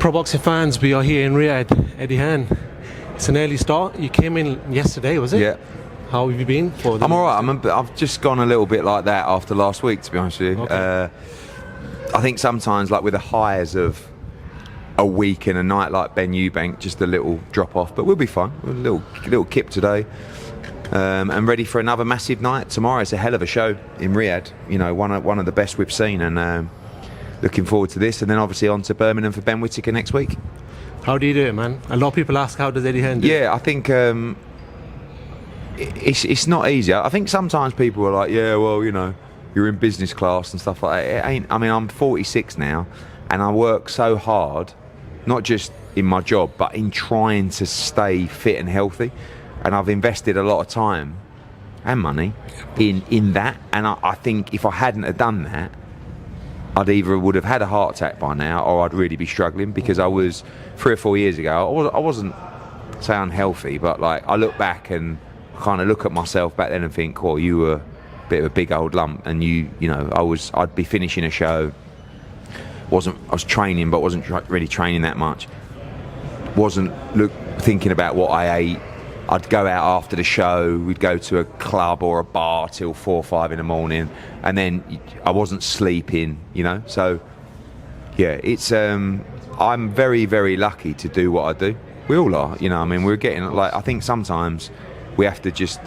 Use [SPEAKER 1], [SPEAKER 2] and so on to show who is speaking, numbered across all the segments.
[SPEAKER 1] Pro boxing fans, we are here in Riyadh. Eddie Hearn, it's an early start. You came in yesterday, was it?
[SPEAKER 2] Yeah.
[SPEAKER 1] How have you been?
[SPEAKER 2] I'm all right. I've just gone a little bit like that after last week, to be honest with you.
[SPEAKER 1] Okay.
[SPEAKER 2] I think sometimes, like with the highs of a week and a night like Ben Eubank, just a little drop off, but we'll be fine. A little kip today, and ready for another massive night tomorrow. It's a hell of a show in Riyadh. You know, one of the best we've seen, and looking forward to this. And then obviously on to Birmingham for Ben Whittaker next week.
[SPEAKER 1] How do you do it, man? A lot of people ask, how does Eddie Hearn do it?
[SPEAKER 2] Yeah, I think it's not easy. I think sometimes people are like, yeah, well, you know, you're in business class and stuff like that. It ain't. I mean, I'm 46 now, and I work so hard, not just in my job, but in trying to stay fit and healthy. And I've invested a lot of time and money in that. And I think if I hadn't have done that, I'd either would have had a heart attack by now, or I'd really be struggling, because I was 3 or 4 years ago. I wasn't say unhealthy, but like I look back and kind of look at myself back then and think, well, you were a bit of a big old lump, and you know, I'd be finishing a show. I was training, but wasn't really training that much. Wasn't thinking about what I ate. I'd go out after the show, we'd go to a club or a bar till 4 or 5 in the morning, and then I wasn't sleeping, you know. So yeah, it's I'm very, very lucky to do what I do. We all are, you know. I mean, we're getting, like, I think sometimes we have to just,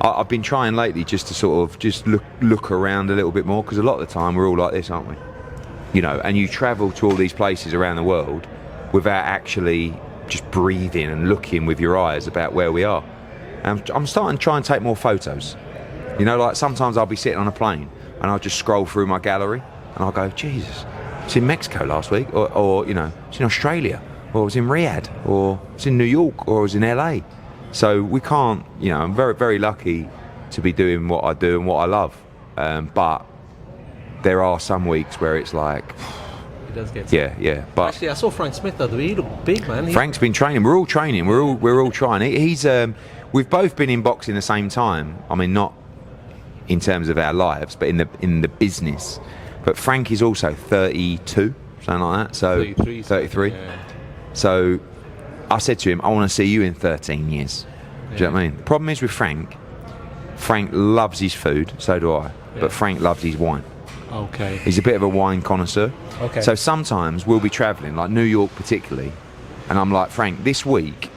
[SPEAKER 2] I've been trying lately just to sort of just look around a little bit more, because a lot of the time we're all like this, aren't we? You know, and you travel to all these places around the world without actually just breathing and looking with your eyes about where we are. And I'm starting to try and take more photos. You know, like sometimes I'll be sitting on a plane and I'll just scroll through my gallery and I'll go, Jesus, I was in Mexico last week, or you know, I was in Australia, or I was in Riyadh, or I was in New York, or I was in LA. So we can't, you know, I'm very, very lucky to be doing what I do and what I love. But there are some weeks where it's like,
[SPEAKER 1] He does get
[SPEAKER 2] yeah. But
[SPEAKER 1] actually, I saw Frank Smith the other week. He looked big, man.
[SPEAKER 2] Frank's been training. We're all training. We're all trying. He's we've both been in boxing the same time. I mean, not in terms of our lives, but in the business. But Frank is also 32, something like that. So 33.
[SPEAKER 1] Yeah.
[SPEAKER 2] So I said to him, I want to see you in 13 years. Do you know what I mean? The problem is with Frank loves his food, so do I.
[SPEAKER 1] Yeah.
[SPEAKER 2] But Frank loves his wine.
[SPEAKER 1] Okay.
[SPEAKER 2] He's a bit of a wine connoisseur.
[SPEAKER 1] Okay.
[SPEAKER 2] So sometimes we'll be travelling, like New York particularly, and I'm like, Frank, this week,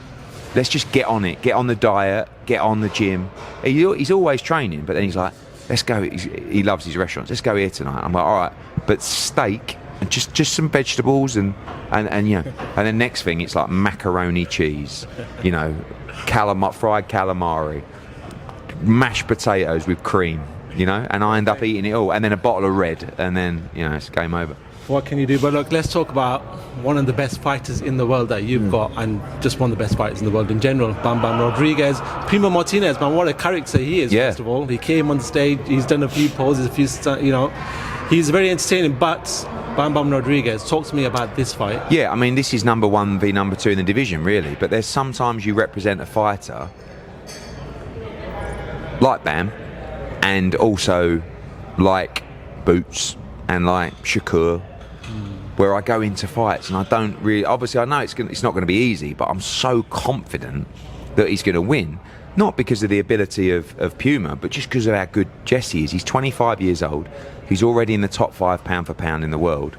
[SPEAKER 2] let's just get on it, get on the diet, get on the gym. He's always training, but then he's like, let's go. He loves his restaurants. Let's go here tonight. I'm like, all right, but steak and just some vegetables and you know, and then next thing it's like macaroni cheese, you know, fried calamari, mashed potatoes with cream. You know, and I end up eating it all, and then a bottle of red, and then, you know, it's game over.
[SPEAKER 1] What can you do? But look, let's talk about one of the best fighters in the world that you've got, and just one of the best fighters in the world in general, Bam Bam Rodriguez. Primo Martinez, man, what a character he is,
[SPEAKER 2] Yeah.
[SPEAKER 1] first of all. He came on the stage, he's done a few poses, you know, he's very entertaining, but Bam Bam Rodriguez, talk to me about this fight.
[SPEAKER 2] Yeah, I mean, this is number 1 v number 2 in the division, really, but there's sometimes you represent a fighter like Bam, and also like Boots and like Shakur, where I go into fights and I don't really, obviously I know it's not going to be easy, but I'm so confident that he's going to win, not because of the ability of Puma, but just because of how good Jesse is. He's 25 years old, he's already in the top 5 pound for pound in the world,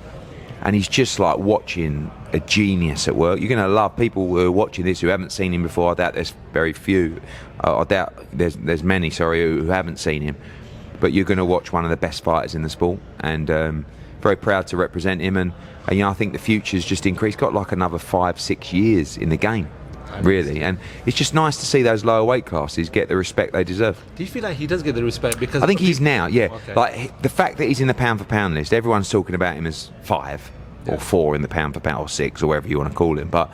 [SPEAKER 2] and he's just like watching a genius at work. You're going to love people who are watching this who haven't seen him before. I doubt there's very few. I doubt there's many, who haven't seen him. But you're going to watch one of the best fighters in the sport, and very proud to represent him. And you know, I think the future's just increased. Got like another 5-6 years in the game, really. And it's just nice to see those lower weight classes get the respect they deserve.
[SPEAKER 1] Do you feel like he does get the respect? Because
[SPEAKER 2] I think he's now, yeah.
[SPEAKER 1] Okay.
[SPEAKER 2] Like the fact that he's in the pound for pound list, everyone's talking about him as 5 or 4 in the pound for pound, or 6, or whatever you want to call him. But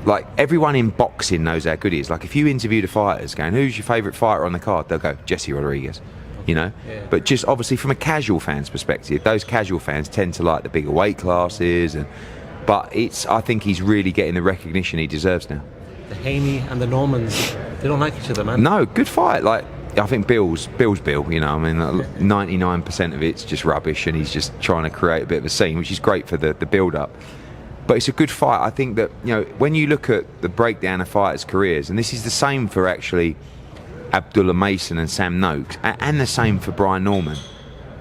[SPEAKER 2] like everyone in boxing knows how good he is. Like if you interview the fighters going, who's your favourite fighter on the card? They'll go, Jesse Rodriguez. You know,
[SPEAKER 1] Yeah.
[SPEAKER 2] But just obviously from a casual fan's perspective, those casual fans tend to like the bigger weight classes, but I think he's really getting the recognition he deserves now.
[SPEAKER 1] The Haney and the Normans, they don't like each other, man.
[SPEAKER 2] No, good fight. Like I think Bill's Bill. You know, I mean, 99% of it's just rubbish, and he's just trying to create a bit of a scene, which is great for the build-up. But it's a good fight. I think that, you know, when you look at the breakdown of fighters' careers, and this is the same for actually Abdullah Mason and Sam Noakes, and the same for Brian Norman.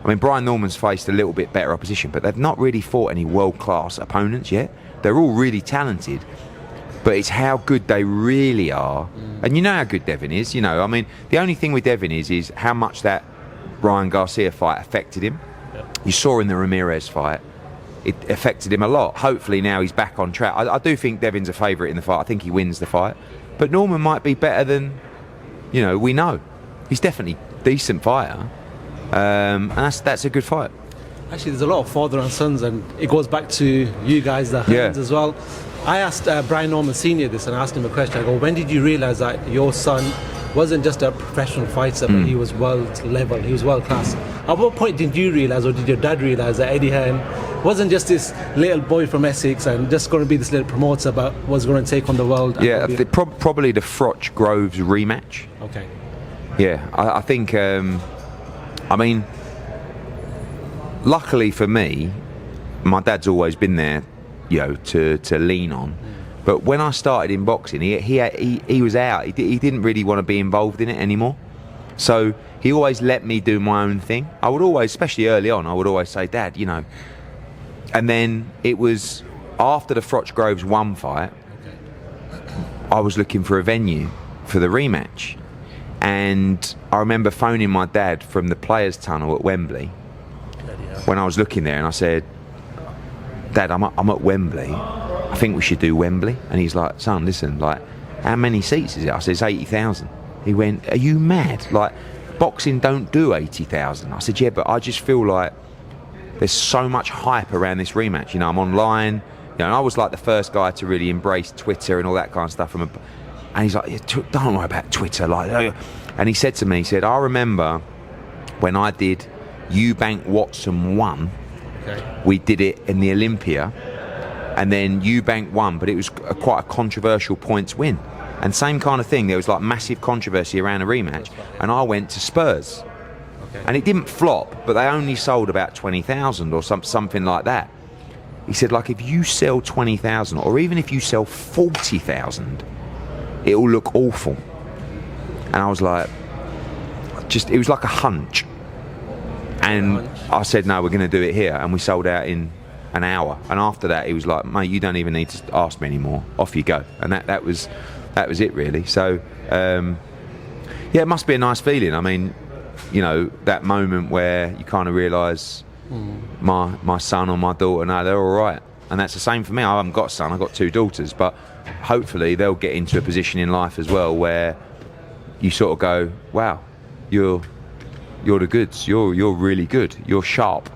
[SPEAKER 2] I mean, Brian Norman's faced a little bit better opposition, but they've not really fought any world-class opponents yet. They're all really talented, but it's how good they really are. And you know how good Devin is, you know. I mean, the only thing with Devin is how much that Ryan Garcia fight affected him. Yep. You saw in the Ramirez fight, it affected him a lot. Hopefully now he's back on track. I do think Devin's a favourite in the fight. I think he wins the fight. But Norman might be better than, you know, we know. He's definitely a decent fighter. And that's a good fight.
[SPEAKER 1] Actually, there's a lot of father and sons, and it goes back to you guys, the Hearns, as well. I asked Brian Norman Sr. this, and I asked him a question. I go, when did you realise that your son wasn't just a professional fighter, but he was world level, he was world class? At what point did you realise, or did your dad realise, that Eddie Hearn wasn't just this little boy from Essex and just going to be this little promoter, but was going to take on the world?
[SPEAKER 2] Yeah, probably the Froch Groves rematch.
[SPEAKER 1] Okay.
[SPEAKER 2] Yeah, I think... I mean, luckily for me, my dad's always been there, you know, to lean on. But when I started in boxing, he was out. He didn't really want to be involved in it anymore. So he always let me do my own thing. I would always, especially early on, I would always say, Dad, you know. And then it was after the Froch Groves 1 fight, I was looking for a venue for the rematch. And I remember phoning my dad from the players' tunnel at Wembley when I was looking there, and I said, Dad, I'm at Wembley. I think we should do Wembley. And he's like, son, listen, like, how many seats is it? I said, it's 80,000. He went, are you mad? Like, boxing don't do 80,000. I said, yeah, but I just feel like there's so much hype around this rematch. You know, I'm online. You know, and I was like the first guy to really embrace Twitter and all that kind of stuff. And he's like, yeah, don't worry about Twitter. Like, and he said to me, he said, I remember when I did Eubank Watson 1, we did it in the Olympia, and then Eubank won, but it was quite a controversial points win. And same kind of thing, there was like massive controversy around a rematch, and I went to Spurs. And it didn't flop, but they only sold about 20,000 or something like that. He said, like, if you sell 20,000, or even if you sell 40,000, it will look awful. And I was like, it was like a hunch. And I said, no, we're going to do it here. And we sold out in an hour. And after that, he was like, mate, you don't even need to ask me anymore. Off you go. And that was it, really. So, yeah, it must be a nice feeling. I mean, you know, that moment where you kind of realise my son or my daughter, no, they're all right. And that's the same for me. I haven't got a son, I've got 2 daughters. But hopefully they'll get into a position in life as well where you sort of go, wow, you're the goods. You're really good. You're sharp.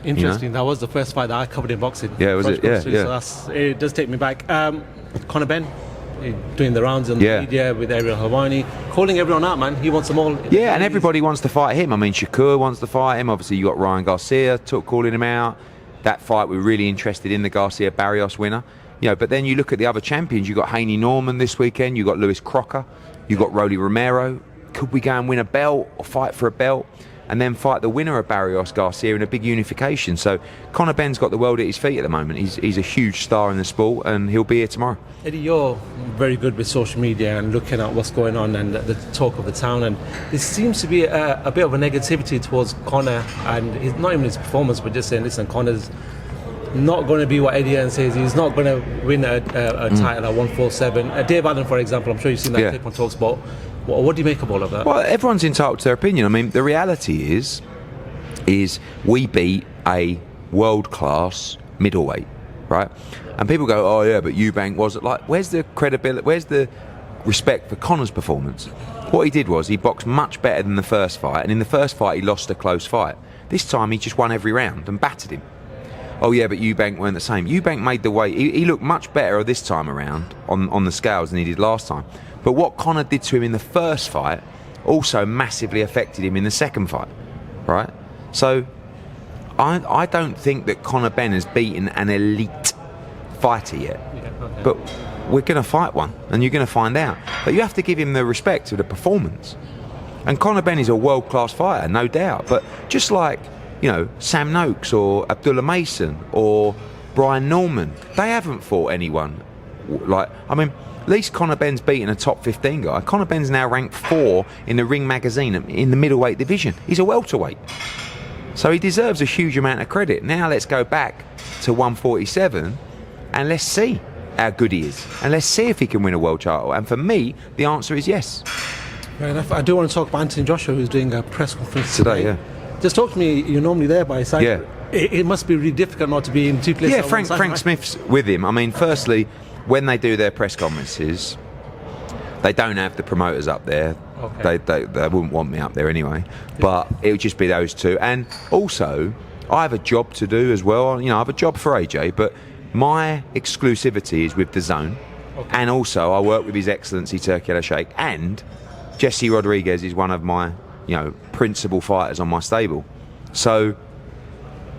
[SPEAKER 1] Interesting.
[SPEAKER 2] You know?
[SPEAKER 1] That was the first fight that I covered in boxing.
[SPEAKER 2] Yeah, was it? Yeah, yeah.
[SPEAKER 1] So it does take me back. Conor Benn, doing the rounds on the media with Ariel Helwani, calling everyone out, man. He wants them all.
[SPEAKER 2] Yeah, and everybody wants to fight him. I mean, Shakur wants to fight him. Obviously, you got Ryan Garcia calling him out. That fight, we're really interested in, the Garcia Barrios winner. You know, but then you look at the other champions. You got Haney Norman this weekend. You got Lewis Crocker. You got Rolly Romero. Could we go and win a belt or fight for a belt? And then fight the winner of Barrios Garcia in a big unification. So Conor Benn's got the world at his feet at the moment. He's a huge star in the sport, and he'll be here tomorrow.
[SPEAKER 1] Eddie, you're very good with social media and looking at what's going on and the talk of the town. And there seems to be a bit of a negativity towards Conor, and not even his performance, but just saying, listen, Conor's not going to be what Eddie Hearn says. He's not going to win a title at 147. Dave Allen, for example, I'm sure you've seen that clip on TalkSport. What do you make of all of that? Well,
[SPEAKER 2] everyone's entitled to their opinion. I mean, the reality is we beat a world-class middleweight, right? And people go, oh yeah, but Eubank wasn't. Like, where's the credibility? Where's the respect for Conor's performance? What he did was he boxed much better than the first fight, and in the first fight he lost a close fight. This time he just won every round and battered him. Oh yeah, but Eubank weren't the same. Eubank made the weight. He looked much better this time around on the scales than he did last time. But what Conor did to him in the first fight also massively affected him in the second fight, right? So I don't think that Conor Benn has beaten an elite fighter yet. But we're going to fight one, and you're going to find out. But you have to give him the respect of the performance. And Conor Benn is a world-class fighter, no doubt. But just like, you know, Sam Noakes or Abdullah Mason or Brian Norman. They haven't fought anyone. Like, I mean, at least Conor Benn's beaten a top 15 guy. Conor Benn's now ranked 4 in the Ring magazine in the middleweight division. He's a welterweight. So he deserves a huge amount of credit. Now let's go back to 147 and let's see how good he is. And let's see if he can win a world title. And for me, the answer is yes.
[SPEAKER 1] Fair enough. I do want to talk about Anthony Joshua, who's doing a press conference
[SPEAKER 2] Today, yeah.
[SPEAKER 1] Just talk to me. You're normally there by his side.
[SPEAKER 2] Yeah.
[SPEAKER 1] It must be really difficult not to be in two places.
[SPEAKER 2] Yeah, Frank Smith's with him. I mean, firstly, when they do their press conferences, they don't have the promoters up there.
[SPEAKER 1] Okay.
[SPEAKER 2] They wouldn't want me up there anyway. But it would just be those two. And also, I have a job to do as well. You know, I have a job for AJ, but my exclusivity is with the Zone.
[SPEAKER 1] Okay.
[SPEAKER 2] And also, I work with His Excellency Turki Al-Sheikh, and Jesse Rodriguez is one of my, principal fighters on my stable. So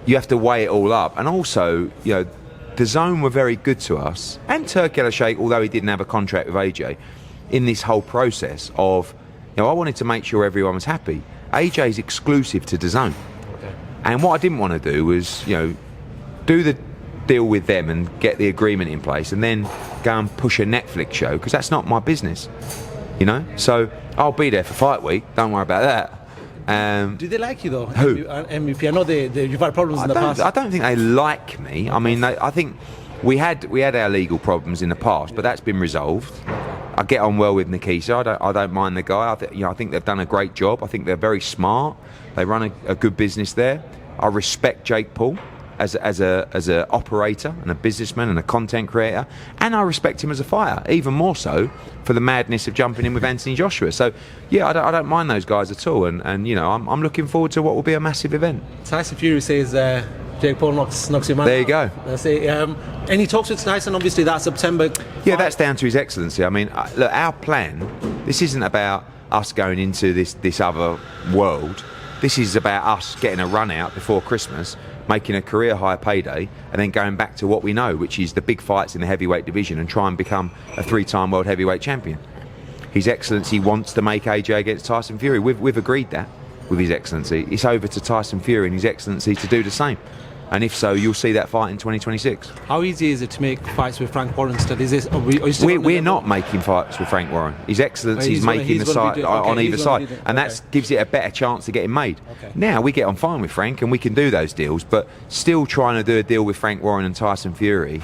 [SPEAKER 2] you have to weigh it all up. And also, the Zone were very good to us, and Turki Al-Sheikh, although he didn't have a contract with AJ, in this whole process of, I wanted to make sure everyone was happy. AJ's exclusive to the Zone.
[SPEAKER 1] Okay.
[SPEAKER 2] And what I didn't want to do was, do the deal with them and get the agreement in place and then go and push a Netflix show, because that's not my business, So I'll be there for fight week, don't worry about that.
[SPEAKER 1] Do they like you though?
[SPEAKER 2] Who?
[SPEAKER 1] MVP. I know you've had problems in the past.
[SPEAKER 2] I don't think they like me. I mean, I think we had our legal problems in the past, but that's been resolved. I get on well with Nikisa. I don't mind the guy. I think they've done a great job. I think they're very smart. They run a good business there. I respect Jake Paul as a operator and a businessman and a content creator, and I respect him as a fighter, even more so for the madness of jumping in with Anthony Joshua. So yeah, I don't mind those guys at all, and I'm looking forward to what will be a massive event.
[SPEAKER 1] Tyson Fury says Jake Paul knocks your man
[SPEAKER 2] There you
[SPEAKER 1] out.
[SPEAKER 2] go.
[SPEAKER 1] That's it. Any talks with Tyson? Obviously, that's September.
[SPEAKER 2] Yeah, that's down to His Excellency. I mean, look, our plan, this isn't about us going into this other world. This is about us getting a run out before Christmas, making a career high payday, and then going back to what we know, which is the big fights in the heavyweight division, and try and become a 3-time world heavyweight champion. His Excellency wants to make AJ against Tyson Fury. We've agreed that with His Excellency. It's over to Tyson Fury and His Excellency to do the same. And if so, you'll see that fight in 2026.
[SPEAKER 1] How easy is it to make fights with Frank Warren still? Is this?
[SPEAKER 2] We're not making fights with Frank Warren. His Excellency is making the side on either side, and that gives it a better chance to get him made.
[SPEAKER 1] Okay.
[SPEAKER 2] Now we get on fine with Frank, and we can do those deals. But still trying to do a deal with Frank Warren and Tyson Fury,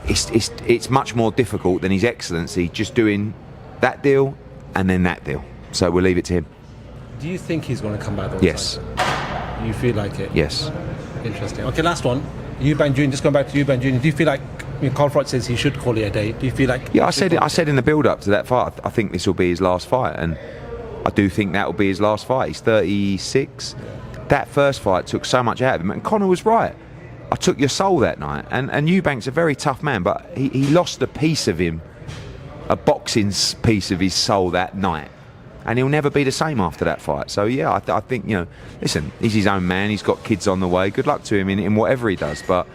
[SPEAKER 2] it's much more difficult than His Excellency just doing that deal and then that deal. So we'll leave it to him.
[SPEAKER 1] Do you think he's going to come back?
[SPEAKER 2] Yes.
[SPEAKER 1] You feel like it?
[SPEAKER 2] Yes.
[SPEAKER 1] Interesting. Okay, last one. Eubank Jr. Just going back to Eubank Jr. Do you feel like Carl Froch says he should call it a day? Do you feel like?
[SPEAKER 2] Yeah, I said in the build-up to that fight, I think this will be his last fight, and I do think that will be his last fight. He's 36. That first fight took so much out of him, and Conor was right. I took your soul that night, and Eubank's a very tough man, but he lost a piece of him, a boxing piece of his soul that night. And he'll never be the same after that fight. So yeah, I think, listen, he's his own man. He's got kids on the way. Good luck to him in whatever he does. But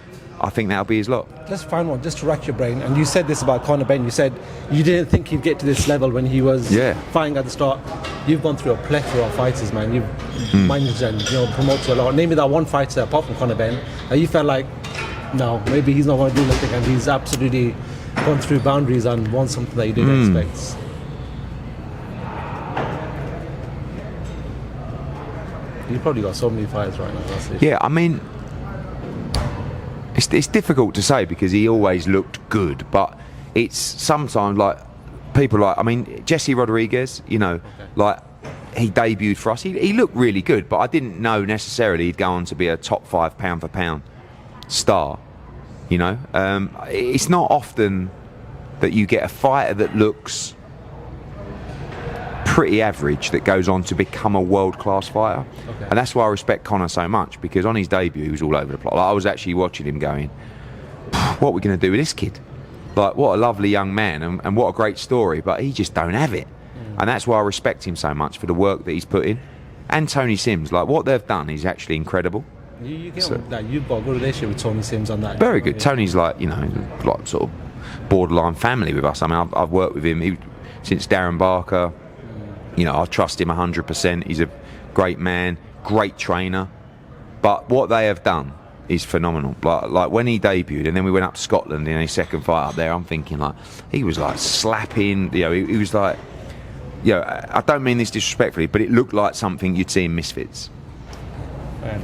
[SPEAKER 2] I think that'll be his lot.
[SPEAKER 1] Let's find one, just to rack your brain. And you said this about Conor Benn. You said you didn't think he'd get to this level when he was fighting at the start. You've gone through a plethora of fighters, man. You've managed and promoted a lot. Name me that one fighter apart from Conor Benn. And you felt like, no, maybe he's not going to do nothing, and he's absolutely gone through boundaries and won something that you didn't expect. You've probably got so many fights right now. That's it.
[SPEAKER 2] Yeah, I mean, it's difficult to say because he always looked good, but it's sometimes like people like, I mean, Jesse Rodriguez, like he debuted for us. He looked really good, but I didn't know necessarily he'd go on to be a top 5 pound for pound star. It's not often that you get a fighter that looks pretty average that goes on to become a world-class fighter. Okay. And that's why I respect Conor so much, because on his debut he was all over the place. Like, I was actually watching him going, what are we going to do with this kid? Like, what a lovely young man, and what a great story, but he just don't have it. And that's why I respect him so much for the work that he's put in. And Tony Sims, like what they've done is actually incredible.
[SPEAKER 1] You've got a good relationship with Tony Sims on that.
[SPEAKER 2] Very good. Tony's like sort of borderline family with us. I mean, I've worked with him since Darren Barker. I trust him 100%. He's a great man, great trainer. But what they have done is phenomenal. Like when he debuted, and then we went up to Scotland in his second fight up there. I'm thinking like he was like slapping. You know, he was like, you know, I don't mean this disrespectfully, but it looked like something you'd see in Misfits.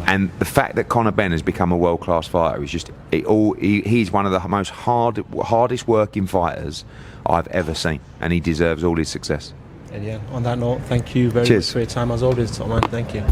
[SPEAKER 2] And the fact that Conor Benn has become a world-class fighter is just he's one of the most hardest working fighters I've ever seen, and he deserves all his success.
[SPEAKER 1] And yeah, on that note, thank you very
[SPEAKER 2] Cheers.
[SPEAKER 1] much for your time as always, top man. Thank you.